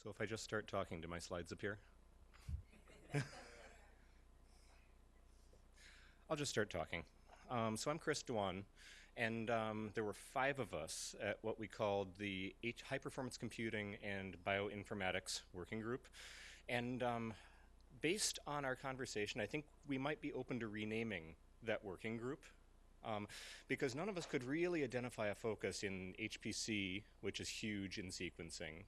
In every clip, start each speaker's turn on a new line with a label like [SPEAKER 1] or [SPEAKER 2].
[SPEAKER 1] So if I just start talking, do my slides appear? I'll just start talking. So I'm Chris Dwan, and there were 5 of us at what we called the High Performance Computing and Bioinformatics Working Group. And based on our conversation, I think we might be open to renaming that working group. Because none of us could really identify a focus in HPC, which is huge in sequencing,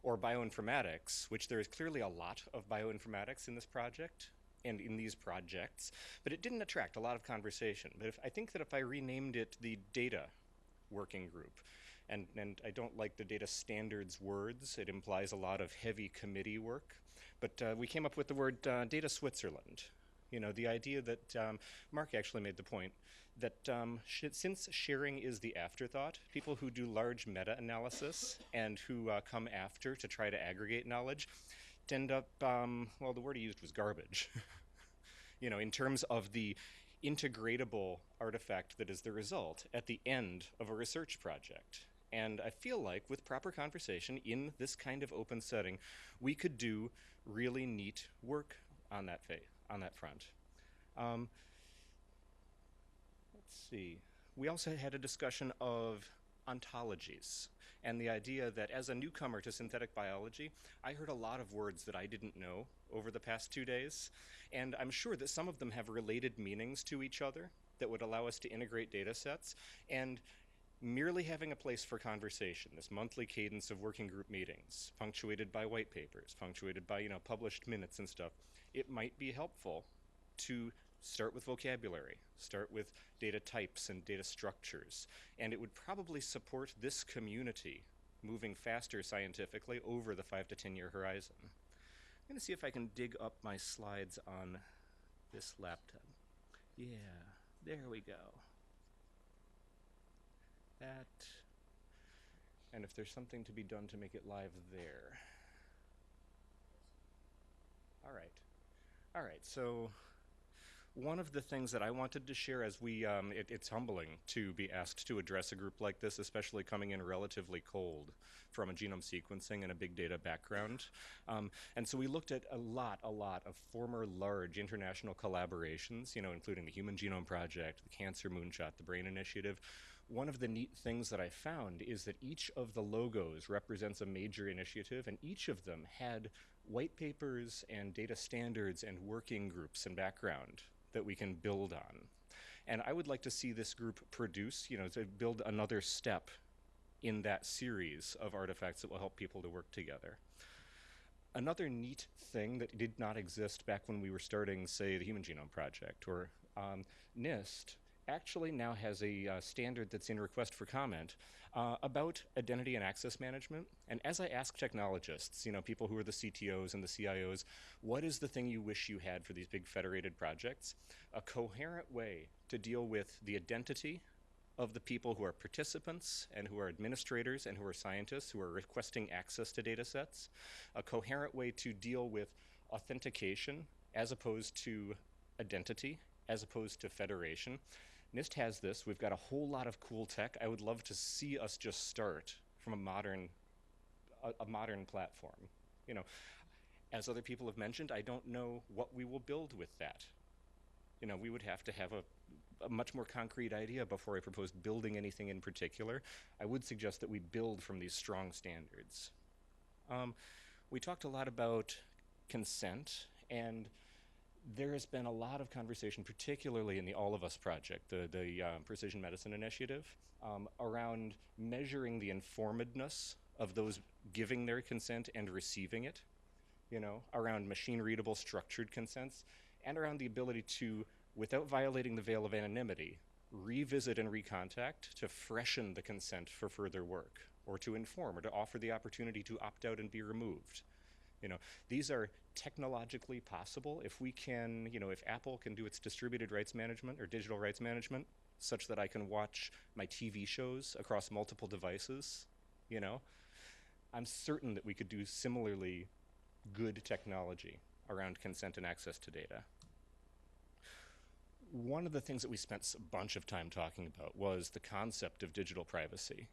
[SPEAKER 1] or bioinformatics, which there is clearly a lot of bioinformatics in this project and in these projects, but it didn't attract a lot of conversation. But I think that if I renamed it the data working group, and I don't like the data standards words, it implies a lot of heavy committee work, but we came up with the word Data Switzerland. The idea that Mark actually made the point that since sharing is the afterthought, people who do large meta-analysis and who come after to try to aggregate knowledge end up, well, the word he used was garbage. In terms of the integratable artifact that is the result at the end of a research project. And I feel like with proper conversation in this kind of open setting, we could do really neat work on that front. Let's see. We also had a discussion of ontologies and the idea that as a newcomer to synthetic biology, I heard a lot of words that I didn't know over the past 2 days, and I'm sure that some of them have related meanings to each other that would allow us to integrate data sets, and merely having a place for conversation, this monthly cadence of working group meetings, punctuated by white papers, punctuated by, published minutes and stuff, it might be helpful to start with vocabulary, start with data types and data structures, and it would probably support this community moving faster scientifically over the 5 to 10 year horizon. I'm going to see if I can dig up my slides on this laptop. Yeah, there we go. That, and if there's something to be done to make it live there. All right, so one of the things that I wanted to share as it's humbling to be asked to address a group like this, especially coming in relatively cold from a genome sequencing and a big data background. And so we looked at a lot of former large international collaborations, including the Human Genome Project, the Cancer Moonshot, the Brain Initiative. One of the neat things that I found is that each of the logos represents a major initiative, and each of them had white papers and data standards and working groups and background that we can build on. And I would like to see this group produce, to build another step in that series of artifacts that will help people to work together. Another neat thing that did not exist back when we were starting, say, the Human Genome Project or NIST, actually now has a standard that's in request for comment about identity and access management. And as I ask technologists, people who are the CTOs and the CIOs, what is the thing you wish you had for these big federated projects? A coherent way to deal with the identity of the people who are participants and who are administrators and who are scientists who are requesting access to data sets. A coherent way to deal with authentication as opposed to identity, as opposed to federation. NIST has this. We've got a whole lot of cool tech. I would love to see us just start from a modern platform. As other people have mentioned, I don't know what we will build with that. We would have to have a much more concrete idea before I propose building anything in particular. I would suggest that we build from these strong standards. We talked a lot about consent, and there has been a lot of conversation, particularly in the All of Us project, the Precision Medicine Initiative, around measuring the informedness of those giving their consent and receiving it, around machine-readable structured consents, and around the ability to, without violating the veil of anonymity, revisit and recontact to freshen the consent for further work, or to inform, or to offer the opportunity to opt out and be removed. These are technologically possible if we can, if Apple can do its distributed rights management or digital rights management such that I can watch my TV shows across multiple devices, I'm certain that we could do similarly good technology around consent and access to data. One of the things that we spent a bunch of time talking about was the concept of digital privacy.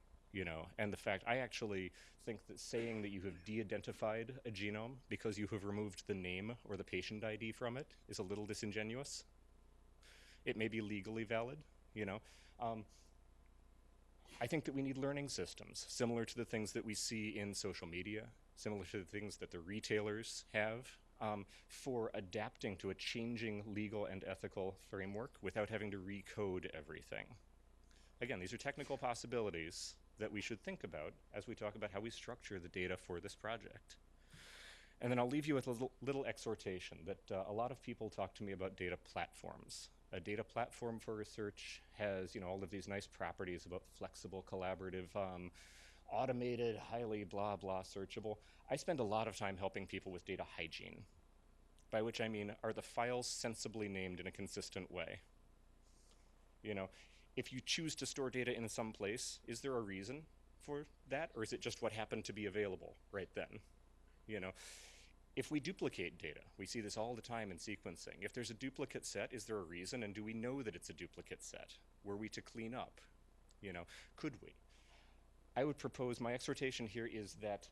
[SPEAKER 1] And the fact, I actually think that saying that you have de-identified a genome because you have removed the name or the patient ID from it is a little disingenuous. It may be legally valid, you know. I think that we need learning systems similar to the things that we see in social media, similar to the things that the retailers have, for adapting to a changing legal and ethical framework without having to recode everything. Again, these are technical possibilities that we should think about as we talk about how we structure the data for this project. And then I'll leave you with a little exhortation that a lot of people talk to me about data platforms. A data platform for research has, all of these nice properties about flexible, collaborative, automated, highly blah, blah, searchable. I spend a lot of time helping people with data hygiene, by which I mean, are the files sensibly named in a consistent way? If you choose to store data in some place, is there a reason for that, or is it just what happened to be available right then? If we duplicate data, we see this all the time in sequencing. If there's a duplicate set, is there a reason, and do we know that it's a duplicate set? Were we to clean up? Could we? I would propose, my exhortation here is that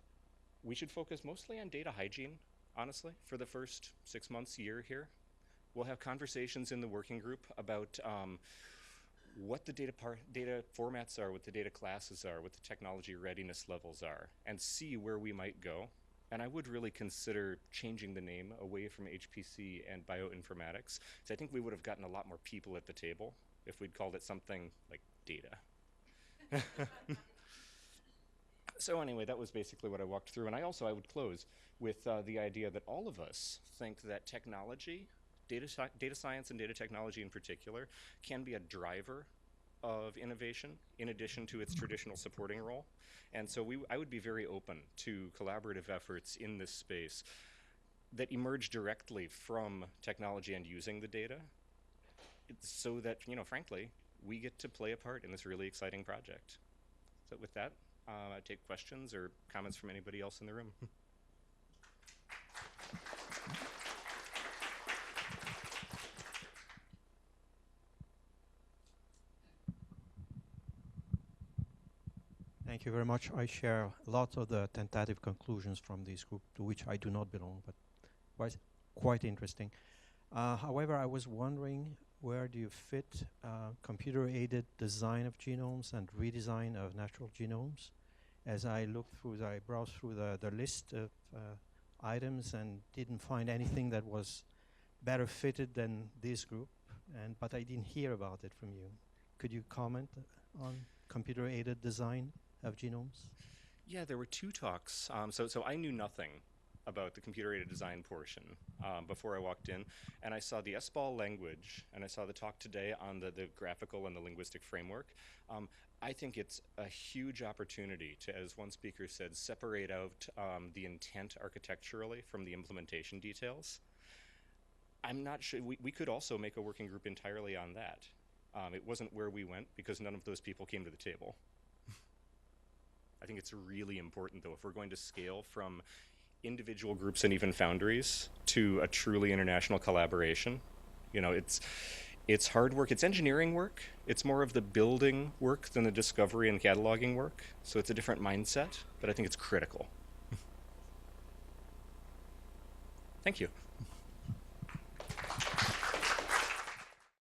[SPEAKER 1] we should focus mostly on data hygiene, honestly, for the first 6 months, year here. We'll have conversations in the working group about what the data formats are, what the data classes are, what the technology readiness levels are, and see where we might go. And I would really consider changing the name away from HPC and bioinformatics, because I think we would have gotten a lot more people at the table if we'd called it something like data. So anyway, that was basically what I walked through. And I would close with the idea that all of us think that technology, data science and data technology in particular, can be a driver of innovation in addition to its traditional supporting role. And so I would be very open to collaborative efforts in this space that emerge directly from technology and using the data, so that, frankly, we get to play a part in this really exciting project. So with that, I take questions or comments from anybody else in the room.
[SPEAKER 2] Thank you very much. I share lots of the tentative conclusions from this group, to which I do not belong, but was quite interesting. However, I was wondering, where do you fit computer-aided design of genomes and redesign of natural genomes? As I browsed through the list of items and didn't find anything that was better fitted than this group, but I didn't hear about it from you. Could you comment on computer-aided design of genomes?
[SPEAKER 1] Yeah, there were 2 talks. So I knew nothing about the computer-aided design portion before I walked in, and I saw the SBAL language, and I saw the talk today on the graphical and the linguistic framework. I think it's a huge opportunity to, as one speaker said, separate out the intent architecturally from the implementation details. I'm not sure, we could also make a working group entirely on that. It wasn't where we went because none of those people came to the table. I think it's really important, though, if we're going to scale from individual groups and even foundries to a truly international collaboration. It's hard work. It's engineering work. It's more of the building work than the discovery and cataloging work. So it's a different mindset, but I think it's critical. Thank you.